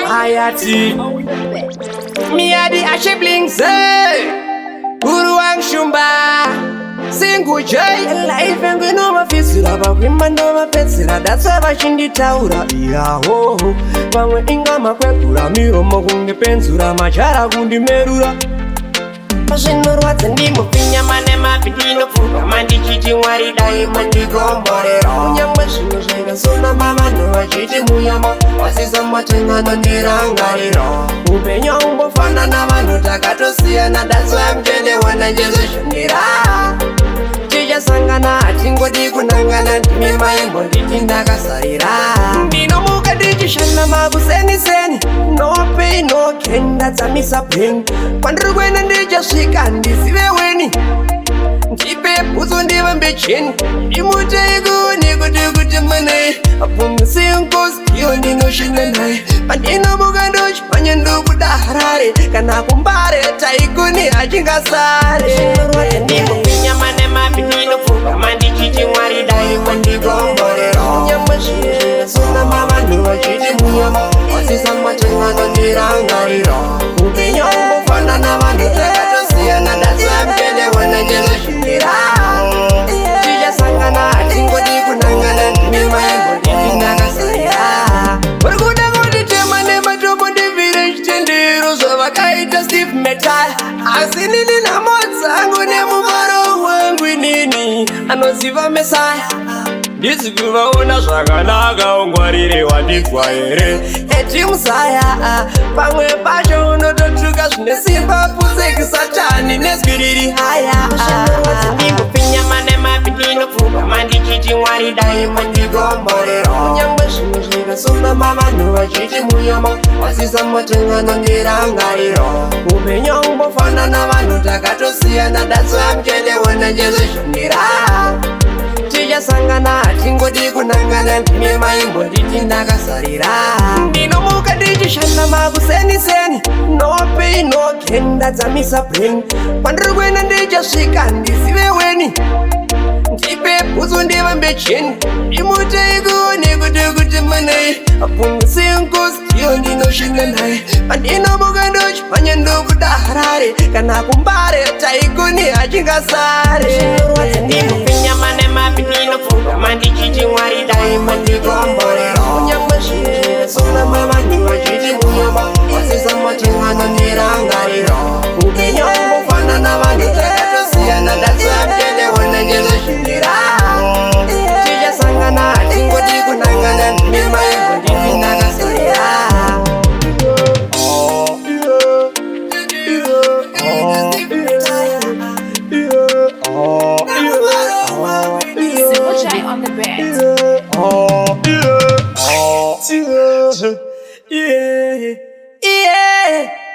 Hayati me a the Hashblings, Uruang Shumba Singu Jay life and we know my face about women know my pets that's why I shindi taura iya ho Pamwe inga makwekura miro mokunge pensura machara kundi merura Pazvinorwadza ndimopinya mane mapindino pfuka mandichiti mwari dai mandigomborera Kunyangwe zvino zvaikasona mavanhu vachiti muyama wasisa matengano ndirangarira Upenyu umbofanana vanhu takatosiyana that's why I'm 21 ndechizvishundira Tichasangana hatingodi kunangana ndimi maimbo nditi ndakasarira Ndinomuka ndichishanda makuseniseni No pain no gain ndadzamisa brain Kwandiri kuenda ndichasvika ndizive weni Ndipe bhutsu ndivambe cheni Ndimutei kuone kuti mane Apumisi nkosi iyo ndinoshinda naye Pandinomuka ndochipanya ndokuda Harare Kana kumbare taikuni achingasare Ndimopinya mane mapindino pfuka mandichiti mwari dai mandigomborera Kunyangwe zvino zvikasona mavanhu vachiti muyama wasisa matengano ndirangarira Upenyu umbofanana vanhu takatosiyana that's why I'm 21 ndechizvishundira Tichasangana hatingodi kunangana ndimi maimbo nditi ndakasarira Uri kuda kunditema nematombo ndibvire chitendero zvavakaita Steve Metal Asi nini nhamo dzangu nemuvaro wangu inini anoziva Mesaya Ndisi kuvaona zvakanaka ungwarire wandigwa here Eti Musaya pamwe pacho unototuka zvine simba Puseki Satani neswiriri haya Ndimbopinya mane mapindino pfuka mandichiti mwari dai mandigomborera Kunyangwe zvino zvikasona mavanhu vachiti muyama wasisa matengano ndirangarira Upenyu umbofanana vanhu takatosiyana that's why I'm 21 ndechizvishundira Tichasangana hatingodi kunangana ndimi maimbo nditi ndakasarira Ndinomuka ndichishanda makuseniseni No pain no gain ndadzamisa brain Kwandiri kuenda ndichasvika ndizive weni Ndipe bhutsu ndivambe cheni Ndimutei kuone kuti mane Apumisi nkosi iyo ndinoshinda naye Pandinomuka ndochipanya ndokuda Harare Kana kumbare taikuni achingasare Ndimopinya mane mapindino pfuka mandichiti mwari dai mandigomborera Kunyangwe zvino zvikasona mavanhu vachiti muyama wasisa matengano ndirangarira Upenyu umbofanana vanhu takatosiyana that's why I'm 21 ndechizvishundira Tichasangana hatingodi kunangana ndimi maimbo nditi ndakasarira On the bed. Yeah.